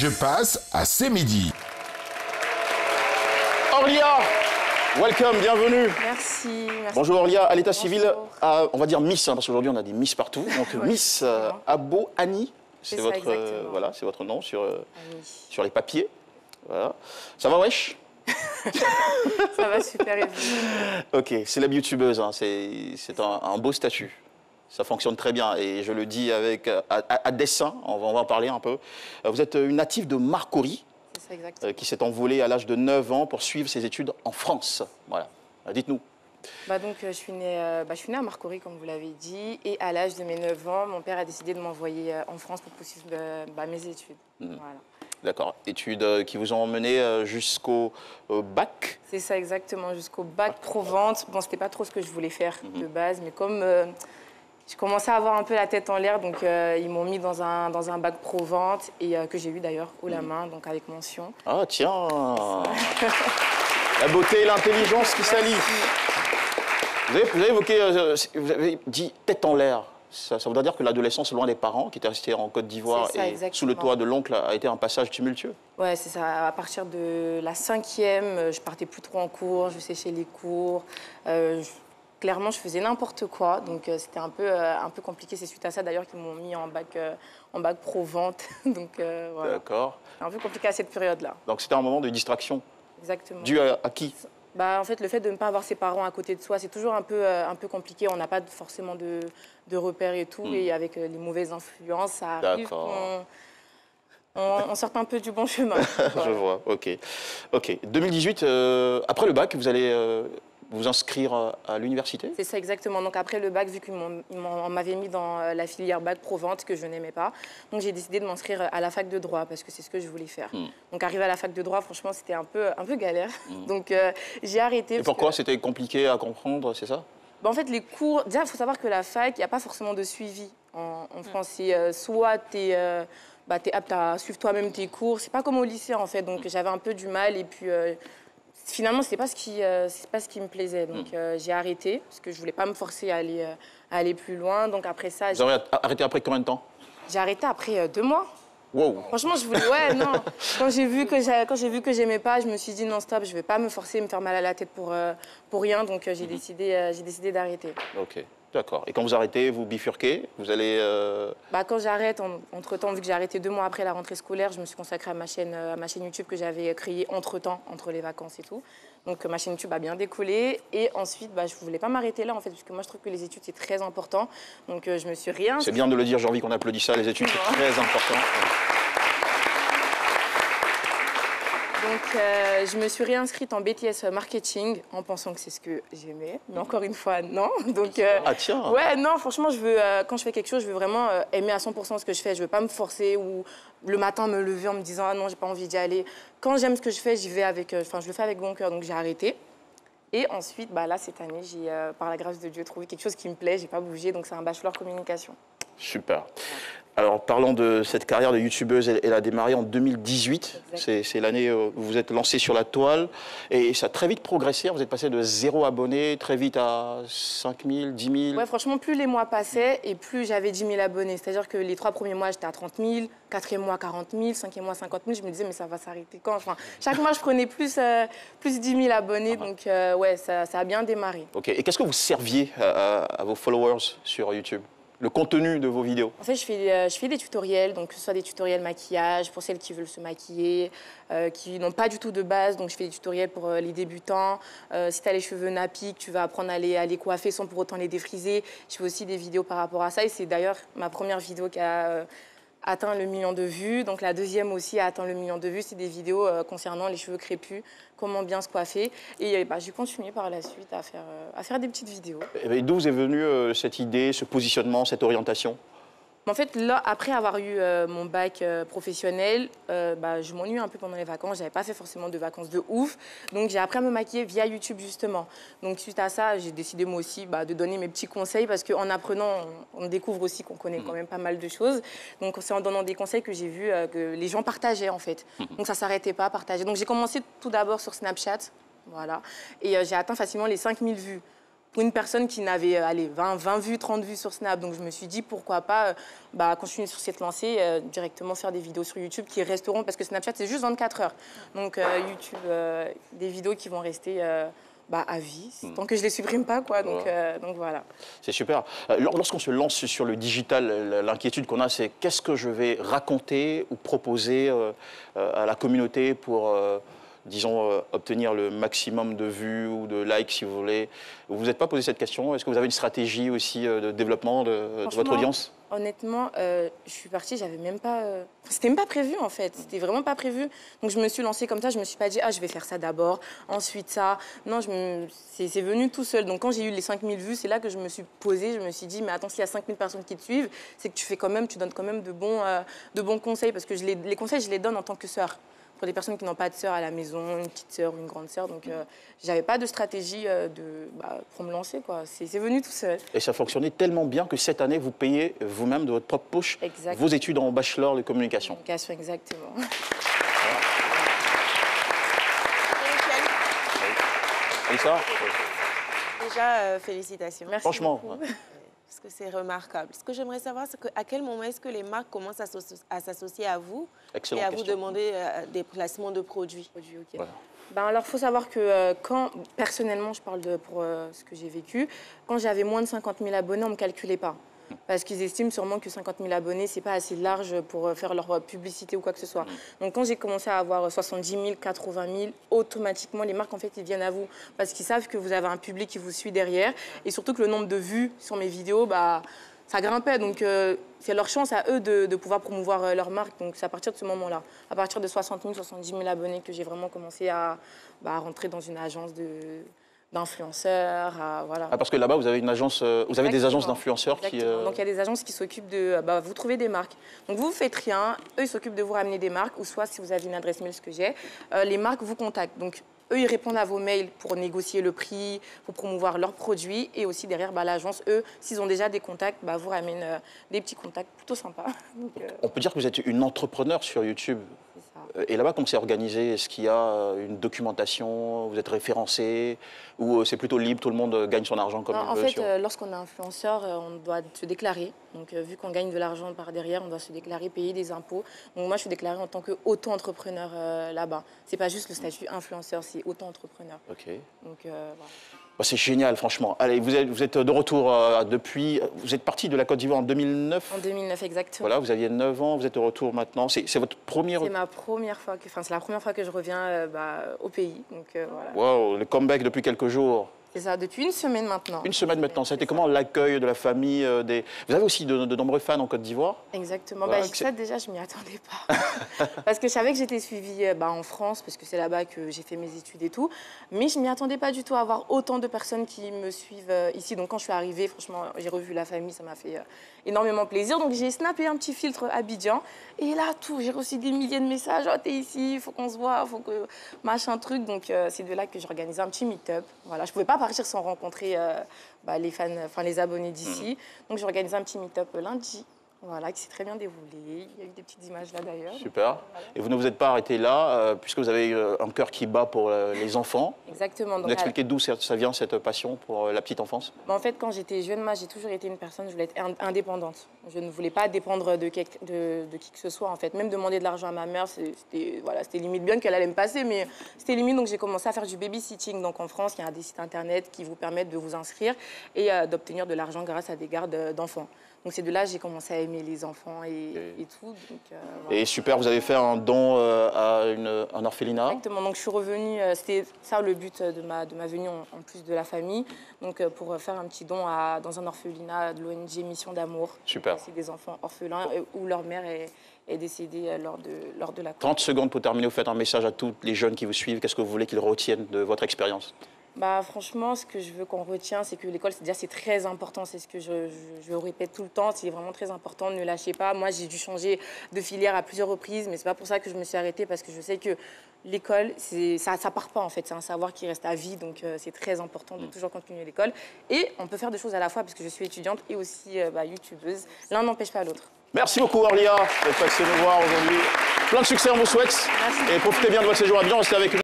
Je passe à C'est midi. Orlia, welcome, bienvenue. Merci. Bonjour Orlia, à l'état civil, on va dire Miss, parce qu'aujourd'hui on a des Miss partout. Donc Miss Abo Annie, c'est votre nom sur les papiers. Voilà. Ça va, wesh? Ça va super, et vous? Ok, c'est la youtubeuse, hein. C'est un beau statut. Ça fonctionne très bien et je le dis avec à dessein, on va en parler un peu. Vous êtes une native de Marcory, qui s'est envolée à l'âge de 9 ans pour suivre ses études en France. Voilà, dites-nous. Donc, je suis née à Marcory, comme vous l'avez dit, et à l'âge de mes 9 ans, mon père a décidé de m'envoyer en France pour poursuivre mes études. Voilà. D'accord. Études qui vous ont emmené jusqu'au bac? C'est ça, exactement, jusqu'au bac pro-vente. Bon, c'était pas trop ce que je voulais faire de base, mais comme je commençais à avoir un peu la tête en l'air, donc ils m'ont mis dans un bac pro-vente, et que j'ai eu d'ailleurs haut la main, donc avec mention. Ah, tiens. La beauté et l'intelligence qui s'allient. Vous avez dit tête en l'air. Ça voudrait dire que l'adolescence loin des parents, qui était resté en Côte d'Ivoire et sous le toit de l'oncle, a été un passage tumultueux? Ouais, c'est ça. À partir de la 5e, je partais plus trop en cours, je séchais les cours. Clairement, je faisais n'importe quoi, donc c'était un peu compliqué. C'est suite à ça d'ailleurs qu'ils m'ont mis en bac pro-vente. Donc voilà. D'accord. C'est un peu compliqué à cette période-là. Donc c'était un moment de distraction. Exactement. Dû à qui? En fait, le fait de ne pas avoir ses parents à côté de soi, c'est toujours un peu compliqué. On n'a pas forcément de repères et tout. Et avec les mauvaises influences, ça arrive qu'on sorte un peu du bon chemin. Je vois, ok. 2018, après le bac, vous allez vous inscrire à l'université? C'est ça, exactement. Donc après le bac, vu qu'on m'avait mis dans la filière bac pro-vente que je n'aimais pas, donc j'ai décidé de m'inscrire à la fac de droit parce que c'est ce que je voulais faire. Donc arrivé à la fac de droit, franchement, c'était un peu galère. Donc j'ai arrêté. Et pourquoi? C'était compliqué à comprendre, c'est ça? En fait, les cours... Déjà, il faut savoir que la fac, il n'y a pas forcément de suivi en France. C'est soit tu es apte à suivre toi-même tes cours. C'est pas comme au lycée, en fait. Donc j'avais un peu du mal et puis... Finalement, c'est pas ce qui me plaisait. Donc, j'ai arrêté parce que je voulais pas me forcer à aller plus loin. Donc, après ça... Vous avez arrêté après combien de temps? J'ai arrêté après 2 mois. Wow. Franchement, je voulais... Ouais, non. Quand j'ai vu que j'aimais pas, je me suis dit non, stop, je vais pas me forcer, me faire mal à la tête pour rien. Donc, j'ai décidé d'arrêter. Ok. D'accord. Et quand vous arrêtez, vous bifurquez? Vous allez... Quand j'arrête, entre-temps, vu que j'ai arrêté 2 mois après la rentrée scolaire, je me suis consacrée à ma chaîne YouTube que j'avais créée entre-temps, entre les vacances et tout. Donc ma chaîne YouTube a bien décollé. Et ensuite, je ne voulais pas m'arrêter là, en fait, parce que moi, je trouve que les études, c'est très important. Donc je me suis réinscrite. C'est bien de le dire, j'ai envie qu'on applaudisse ça. Les études, c'est très important. Donc, je me suis réinscrite en BTS marketing en pensant que c'est ce que j'aimais. Mais encore une fois, non. Donc, ah tiens. Ouais, non, franchement, quand je fais quelque chose, je veux vraiment aimer à 100% ce que je fais. Je veux pas me forcer ou le matin me lever en me disant ah non, j'ai pas envie d'y aller. Quand j'aime ce que je fais, j'y vais avec, je le fais avec bon cœur. Donc j'ai arrêté. Et ensuite, là, cette année, j'ai, par la grâce de Dieu, trouvé quelque chose qui me plaît. J'ai pas bougé, donc c'est un bachelor communication. Super. Alors, parlons de cette carrière de youtubeuse. Elle a démarré en 2018. C'est l'année où vous êtes lancée sur la toile. Et ça a très vite progressé. Vous êtes passé de 0 abonnés très vite à 5 000, 10 000. Ouais, franchement, plus les mois passaient et plus j'avais 10 000 abonnés. C'est-à-dire que les 3 premiers mois, j'étais à 30 000, 4e mois, 40 000, 5e mois, 50 000. Je me disais, mais ça va s'arrêter quand? Enfin, chaque mois, je prenais plus 10 000 abonnés. Donc, ouais, ça a bien démarré. OK. Et qu'est-ce que vous serviez à vos followers sur YouTube? Le contenu de vos vidéos? En fait, je fais des tutoriels, donc que ce soit des tutoriels maquillage pour celles qui veulent se maquiller, qui n'ont pas du tout de base, donc je fais des tutoriels pour les débutants. Si tu as les cheveux nappis, tu vas apprendre à les coiffer sans pour autant les défriser. Je fais aussi des vidéos par rapport à ça et c'est d'ailleurs ma première vidéo qui a atteint le 1 million de vues. Donc la deuxième aussi a atteint le 1 million de vues. C'est des vidéos concernant les cheveux crépus, comment bien se coiffer. Et j'ai continué par la suite à faire des petites vidéos. Et d'où vous est venue cette idée, ce positionnement, cette orientation? En fait, là, après avoir eu mon bac professionnel, je m'ennuie un peu pendant les vacances. Je n'avais pas fait forcément de vacances de ouf. Donc, j'ai appris à me maquiller via YouTube, justement. Donc, suite à ça, j'ai décidé, moi aussi, de donner mes petits conseils parce qu'en apprenant, on découvre aussi qu'on connaît quand même pas mal de choses. Donc, c'est en donnant des conseils que j'ai vu que les gens partageaient, en fait. Donc, ça ne s'arrêtait pas à partager. Donc, j'ai commencé tout d'abord sur Snapchat. Voilà. Et j'ai atteint facilement les 5 000 vues. pour une personne qui n'avait 20 vues, 30 vues sur Snap. Donc je me suis dit pourquoi pas continuer sur cette lancée, directement faire des vidéos sur YouTube qui resteront, parce que Snapchat c'est juste 24 heures. Donc YouTube, des vidéos qui vont rester à vie, tant que je ne les supprime pas, quoi. Donc voilà. C'est super. Lorsqu'on se lance sur le digital, l'inquiétude qu'on a, c'est qu'est-ce que je vais raconter ou proposer à la communauté pour, disons, obtenir le maximum de vues ou de likes, si vous voulez. Vous ne vous êtes pas posé cette question? Est-ce que vous avez une stratégie aussi de développement de votre audience? Honnêtement, je suis partie, j'avais même pas... C'était même pas prévu, en fait. C'était vraiment pas prévu. Donc, je me suis lancée comme ça. Je me suis pas dit, je vais faire ça d'abord, ensuite ça. Non, c'est venu tout seul. Donc, quand j'ai eu les 5000 vues, c'est là que je me suis posée. Je me suis dit, mais attends, s'il y a 5000 personnes qui te suivent, c'est que tu donnes quand même de bons conseils. Parce que les conseils, je les donne en tant que sœur. Pour des personnes qui n'ont pas de sœur à la maison, une petite sœur ou une grande sœur. Donc, j'avais pas de stratégie pour me lancer, quoi. C'est venu tout seul. Et ça fonctionnait tellement bien que cette année, vous payez vous-même de votre propre poche vos études en bachelor de communication. Communication, exactement. Elisa ? Déjà, félicitations. Merci. Franchement. Parce que c'est remarquable. Ce que j'aimerais savoir, c'est à quel moment est-ce que les marques commencent à s'associer à vous et à vous demander des placements de produits. Okay. Voilà. Alors, il faut savoir que personnellement, je parle pour ce que j'ai vécu, quand j'avais moins de 50 000 abonnés, on ne me calculait pas. Parce qu'ils estiment sûrement que 50 000 abonnés, ce n'est pas assez large pour faire leur publicité ou quoi que ce soit. Donc, quand j'ai commencé à avoir 70 000, 80 000, automatiquement, les marques, en fait, ils viennent à vous. Parce qu'ils savent que vous avez un public qui vous suit derrière. Et surtout que le nombre de vues sur mes vidéos, ça grimpait. Donc, c'est leur chance à eux de pouvoir promouvoir leur marque. Donc, c'est à partir de ce moment-là, à partir de 60 000, 70 000 abonnés, que j'ai vraiment commencé à rentrer dans une agence d'influenceurs, voilà. Parce que là-bas, vous avez une agence, vous avez des agences d'influenceurs qui... Donc, il y a des agences qui s'occupent de vous trouver des marques. Donc, vous ne faites rien, eux, ils s'occupent de vous ramener des marques, ou soit, si vous avez une adresse mail, ce que j'ai, les marques vous contactent. Donc, eux, ils répondent à vos mails pour négocier le prix, pour promouvoir leurs produits, et aussi, derrière, l'agence, eux, s'ils ont déjà des contacts, vous ramènent des petits contacts plutôt sympas. Donc, on peut dire que vous êtes une entrepreneur sur YouTube. Et là-bas, comment c'est organisé? Est-ce qu'il y a une documentation? Vous êtes référencé? Ou c'est plutôt libre, tout le monde gagne son argent comme il veut? En fait, lorsqu'on est influenceur, on doit se déclarer. Donc, vu qu'on gagne de l'argent par derrière, on doit se déclarer, payer des impôts. Donc, moi, je suis déclarée en tant qu'auto-entrepreneur là-bas. C'est pas juste le statut influenceur, c'est auto-entrepreneur. OK. Donc, voilà. C'est génial, franchement. Allez, vous êtes de retour depuis... Vous êtes parti de la Côte d'Ivoire en 2009? En 2009, exactement. Voilà, vous aviez 9 ans, vous êtes de retour maintenant. C'est votre première... C'est ma première fois c'est la première fois que je reviens au pays. Donc, voilà. Wow, le comeback depuis quelques jours. C'est ça, depuis une semaine maintenant. Une semaine maintenant. Ça a été comment l'accueil de la famille Vous avez aussi de nombreux fans en Côte d'Ivoire? Exactement. Ça, déjà, je ne m'y attendais pas. Parce que je savais que j'étais suivie en France, parce que c'est là-bas que j'ai fait mes études et tout. Mais je ne m'y attendais pas du tout à avoir autant de personnes qui me suivent ici. Donc, quand je suis arrivée, franchement, j'ai revu la famille, ça m'a fait énormément plaisir. Donc, j'ai snappé un petit filtre Abidjan. Et là, j'ai reçu des milliers de messages. Oh, t'es ici, il faut qu'on se voit, il faut que... Machin truc. Donc, c'est de là que j'ai organisé un petit meet-up. Voilà, je ne pouvais pas partir sans rencontrer les fans, les abonnés d'ici. Donc, j'ai organisé un petit meet-up lundi. Voilà, qui s'est très bien déroulé. Il y a eu des petites images là d'ailleurs. Super. Et vous ne vous êtes pas arrêté là, puisque vous avez un cœur qui bat pour les enfants. Exactement. Vous expliquez d'où ça vient, cette passion pour la petite enfance? En fait, quand j'étais jeune, moi, j'ai toujours été une personne, je voulais être indépendante. Je ne voulais pas dépendre de qui que ce soit, en fait. Même demander de l'argent à ma mère, c'était limite bien qu'elle allait me passer, mais c'était limite. Donc, j'ai commencé à faire du babysitting. Donc, en France, il y a des sites internet qui vous permettent de vous inscrire et d'obtenir de l'argent grâce à des gardes d'enfants. Donc, c'est de là que j'ai commencé à aimer les enfants et tout. Donc, voilà. Et super, vous avez fait un don à un orphelinat? Exactement. Donc, je suis revenue, c'était ça le but de ma venue en plus de la famille. Donc, pour faire un petit don dans un orphelinat de l'ONG Mission d'Amour. Super. C'est des enfants orphelins où leur mère est décédée lors de la... 30 secondes pour terminer, vous faites un message à tous les jeunes qui vous suivent. Qu'est-ce que vous voulez qu'ils retiennent de votre expérience? Franchement, ce que je veux qu'on retient, c'est que l'école, c'est très important. C'est ce que je répète tout le temps. C'est vraiment très important. Ne lâchez pas. Moi, j'ai dû changer de filière à plusieurs reprises, mais c'est pas pour ça que je me suis arrêtée, parce que je sais que l'école, ça part pas en fait. C'est un savoir qui reste à vie, donc c'est très important de toujours continuer l'école. Et on peut faire deux choses à la fois, parce que je suis étudiante et aussi youtubeuse. L'un n'empêche pas l'autre. Merci beaucoup, Orlia, d'être passé nous voir aujourd'hui. Plein de succès, on vous souhaite. Merci. Et profitez bien de votre séjour à Abidjan. Restez avec nous.